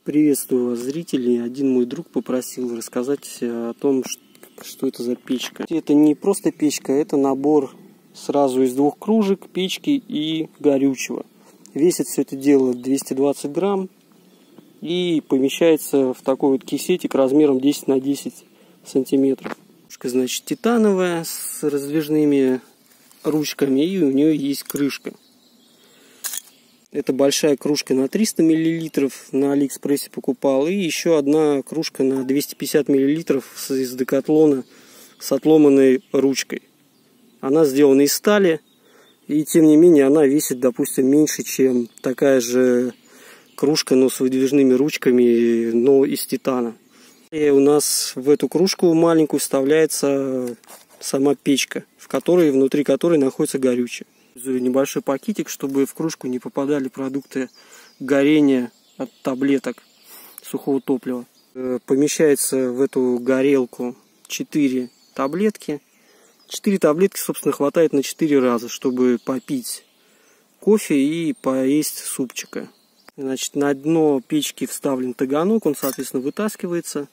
Приветствую вас, зрители. Один мой друг попросил рассказать о том, что это за печка. Это не просто печка, это набор сразу из двух кружек, печки и горючего. Весит все это дело 220 грамм и помещается в такой вот кисетик размером 10 на 10 сантиметров. Кружка, значит, титановая с раздвижными ручками, и у нее есть крышка. Это большая кружка на 300 мл, на Алиэкспрессе покупал. И еще одна кружка на 250 мл из Декатлона с отломанной ручкой. Она сделана из стали, и тем не менее она весит, допустим, меньше, чем такая же кружка, но с выдвижными ручками, но из титана. И у нас в эту кружку маленькую вставляется сама печка, внутри которой находится горючее. Небольшой пакетик, чтобы в кружку не попадали продукты горения от таблеток сухого топлива. Помещается в эту горелку 4 таблетки. 4 таблетки, собственно, хватает на 4 раза, чтобы попить кофе и поесть супчика. Значит, на дно печки вставлен таганок, он, соответственно, вытаскивается.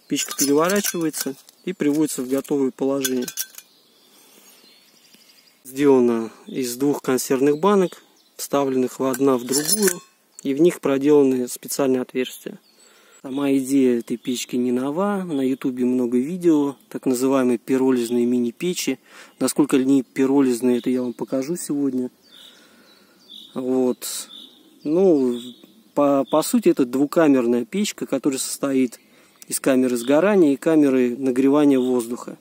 Печка переворачивается и приводится в готовое положение. Сделана из двух консервных банок, вставленных одна в другую, и в них проделаны специальные отверстия. Сама идея этой печки не нова, на ютубе много видео, так называемые пиролизные мини-печи. Насколько они пиролизные, это я вам покажу сегодня. Вот. Ну, по сути, это двухкамерная печка, которая состоит из камеры сгорания и камеры нагревания воздуха.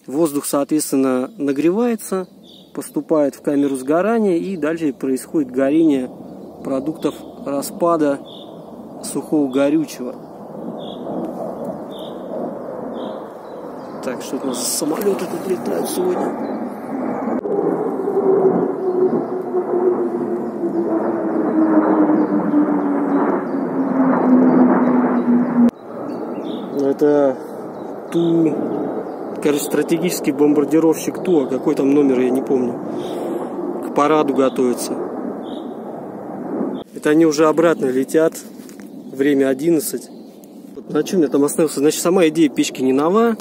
Воздух, соответственно, нагревается, поступает в камеру сгорания, и дальше происходит горение продуктов распада сухого горючего. Так, что у нас самолеты тут летают сегодня. Это стратегический бомбардировщик Ту, какой там номер, я не помню. К параду готовится. Это они уже обратно летят. Время 11. На чем я там остановился? Значит, сама идея печки не нова.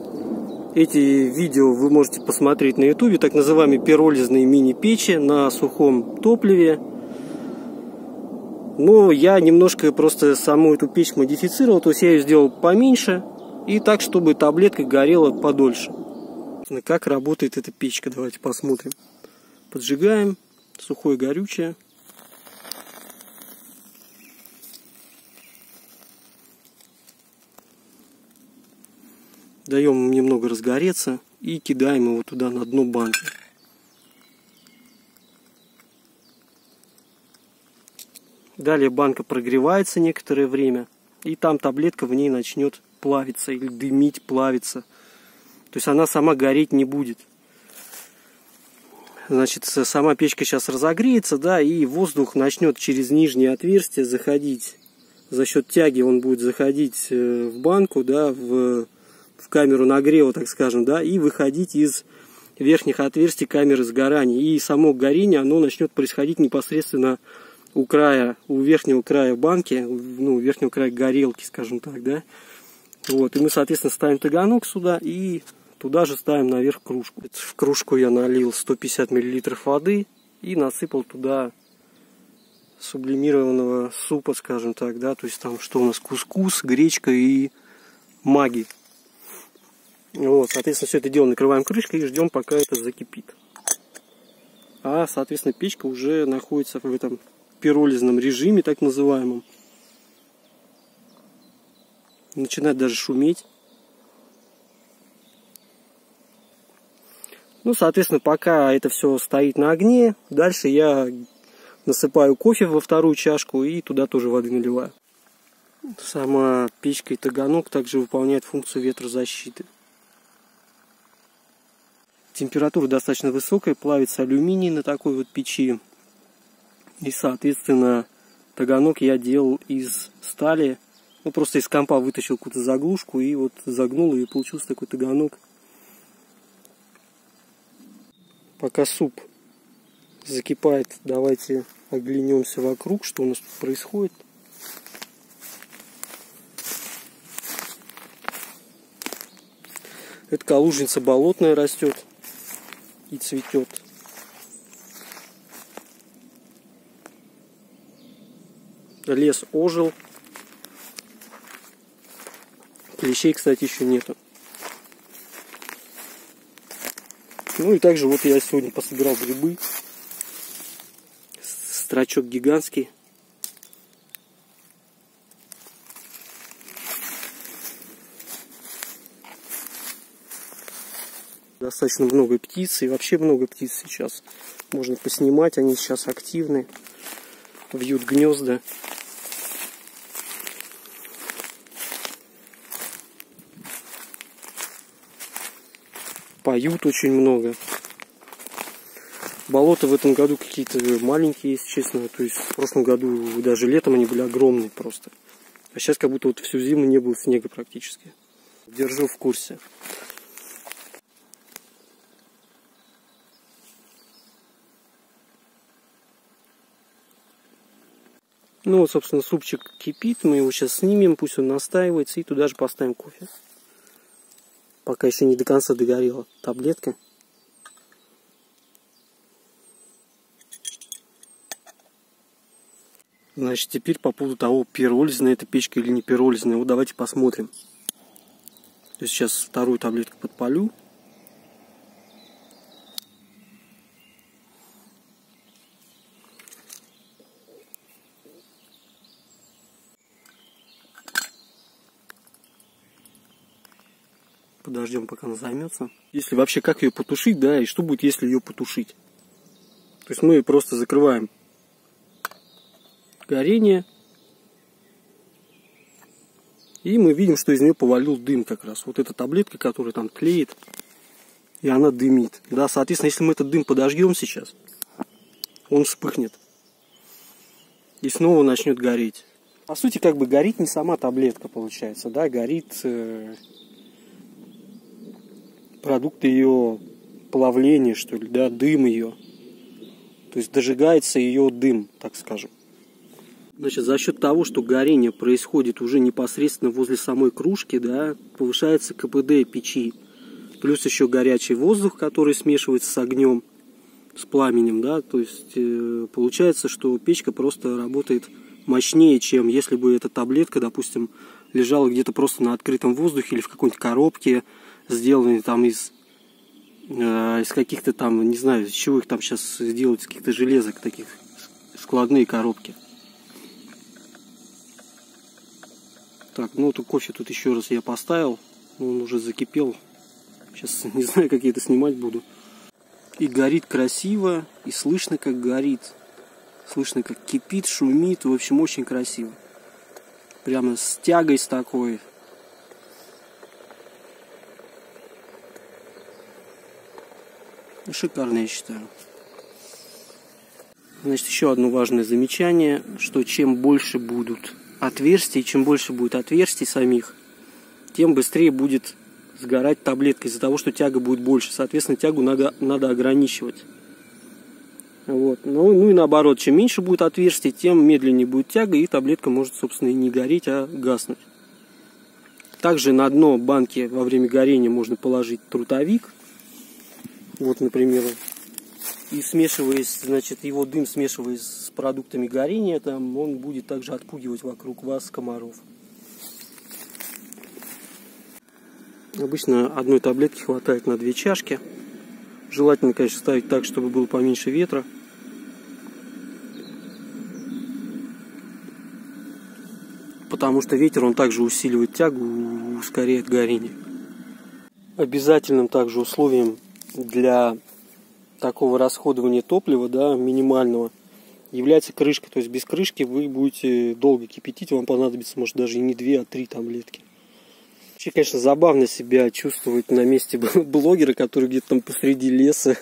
Эти видео вы можете посмотреть на ютубе. Так называемые пиролизные мини-печи на сухом топливе. Но я немножко просто саму эту печь модифицировал. То есть я ее сделал поменьше. И так, чтобы таблетка горела подольше. Как работает эта печка, давайте посмотрим. Поджигаем сухое горючее. Даем ему немного разгореться и кидаем его туда на дно банки. Далее банка прогревается некоторое время, и там таблетка в ней начнет плавиться или дымить, плавиться. То есть она сама гореть не будет. Значит, сама печка сейчас разогреется, да, и воздух начнет через нижнее отверстие заходить. За счет тяги он будет заходить в банку, да, в камеру нагрева, так скажем, да, и выходить из верхних отверстий камеры сгорания. И само горение, оно начнет происходить непосредственно у верхнего края банки, ну, верхнего края горелки, скажем так, да. Вот, и мы, соответственно, ставим таганок сюда и туда же ставим наверх кружку. В кружку я налил 150 мл воды и насыпал туда сублимированного супа, скажем так, да, то есть там что у нас, кускус, гречка и маги. Вот, соответственно, все это дело накрываем крышкой и ждем, пока это закипит. А, соответственно, печка уже находится в этом пиролизном режиме, так называемом. Начинает даже шуметь. Ну, соответственно, пока это все стоит на огне, дальше я насыпаю кофе во вторую чашку и туда тоже воды наливаю. Сама печка и таганок также выполняет функцию ветрозащиты. Температура достаточно высокая, плавится алюминий на такой вот печи. И, соответственно, таганок я делал из стали. Ну, просто из компа вытащил какую-то заглушку и вот загнул, и получился такой таганок. Пока суп закипает, давайте оглянемся вокруг, что у нас тут происходит. Это калужница болотная растет и цветет. Лес ожил. Клещей, кстати, еще нету. Ну и также вот я сегодня пособирал грибы. Строчок гигантский. Достаточно много птиц, и вообще много птиц сейчас. Можно поснимать, они сейчас активны. Вьют гнезда. Поют очень много. Болота в этом году какие-то маленькие, если честно. То есть в прошлом году даже летом они были огромные просто. А сейчас как будто вот всю зиму не было снега практически. Держу в курсе. Ну вот, собственно, супчик кипит. Мы его сейчас снимем, пусть он настаивается. И туда же поставим кофе. Пока еще не до конца догорела таблетка. Значит, теперь по поводу того, пиролизная эта печка или не пиролизная. Вот давайте посмотрим. То есть сейчас вторую таблетку подпалю. Подождем, пока она займется. Если вообще как ее потушить, да, и что будет, если ее потушить. То есть мы просто закрываем горение. И мы видим, что из нее повалил дым как раз. Вот эта таблетка, которая там тлеет, и она дымит. Да, соответственно, если мы этот дым подожгем сейчас, он вспыхнет. И снова начнет гореть. По сути, как бы горит не сама таблетка, получается, да, горит продукт ее плавления, что ли, да, дым ее. То есть дожигается ее дым, так скажем. Значит, за счет того, что горение происходит уже непосредственно возле самой кружки, да, повышается КПД печи. Плюс еще горячий воздух, который смешивается с огнем, с пламенем, да, то есть получается, что печка просто работает мощнее, чем если бы эта таблетка, допустим, лежала где-то просто на открытом воздухе или в какой-нибудь коробке, сделанной там из каких-то там, не знаю, из чего их там сейчас сделать, из каких-то железок, таких складные коробки. Так, ну вот кофе тут еще раз я поставил, он уже закипел. Сейчас не знаю, как я это снимать буду. И горит красиво, и слышно, как горит. Слышно, как кипит, шумит. В общем, очень красиво. Прямо с тягой с такой. Шикарно, я считаю. Значит, еще одно важное замечание, что чем больше будут отверстий, чем больше будет отверстий самих, тем быстрее будет сгорать таблетка из-за того, что тяга будет больше. Соответственно, тягу надо ограничивать. Вот. Ну и наоборот, чем меньше будет отверстий, тем медленнее будет тяга, и таблетка может, собственно, и не гореть, а гаснуть. Также на дно банки во время горения можно положить трутовик. Вот, например, и смешиваясь, значит, его дым смешиваясь с продуктами горения, там он будет также отпугивать вокруг вас комаров. Обычно одной таблетки хватает на 2 чашки. Желательно, конечно, ставить так, чтобы было поменьше ветра. Потому что ветер, он также усиливает тягу, ускоряет горение. Обязательным также условием для такого расходования топлива, да, минимального, является крышка. То есть без крышки вы будете долго кипятить, вам понадобится, может, даже и не 2, а 3 таблетки. Вообще, конечно, забавно себя чувствовать на месте блогера, который где-то там посреди леса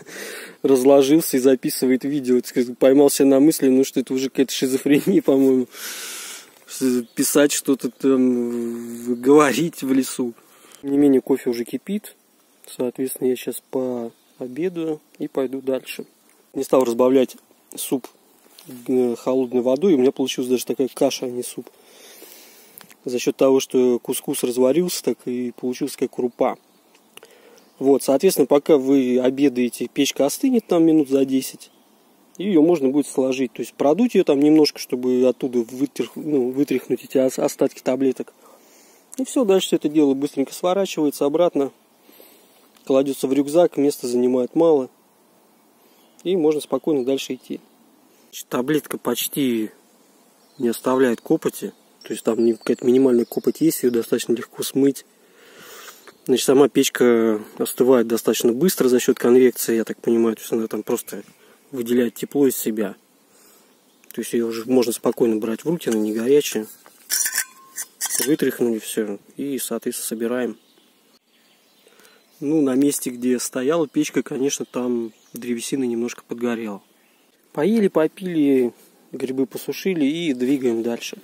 разложился и записывает видео. Поймал себя на мысли, ну что это уже какая-то шизофрения, по-моему. Писать что-то там, говорить в лесу. Тем не менее, кофе уже кипит. Соответственно, я сейчас пообедаю и пойду дальше. Не стал разбавлять суп холодной водой. У меня получилась даже такая каша, а не суп. За счет того, что кускус разварился, так и получилась как крупа. Вот, соответственно, пока вы обедаете, печка остынет там минут за 10. Ее можно будет сложить. То есть продуть ее там немножко, чтобы оттуда вытряхнуть эти остатки таблеток. И все, дальше все это дело быстренько сворачивается обратно. Кладется в рюкзак, места занимает мало. И можно спокойно дальше идти. Таблетка почти не оставляет копоти. То есть там какая-то минимальная копоть есть, ее достаточно легко смыть. Значит, сама печка остывает достаточно быстро за счет конвекции, я так понимаю. То есть она там просто выделяет тепло из себя. То есть ее уже можно спокойно брать в руки, она не горячая. Вытряхнули все и, соответственно, собираем. Ну, на месте, где стояла печка, конечно, там древесина немножко подгорела. Поели, попили, грибы посушили и двигаем дальше.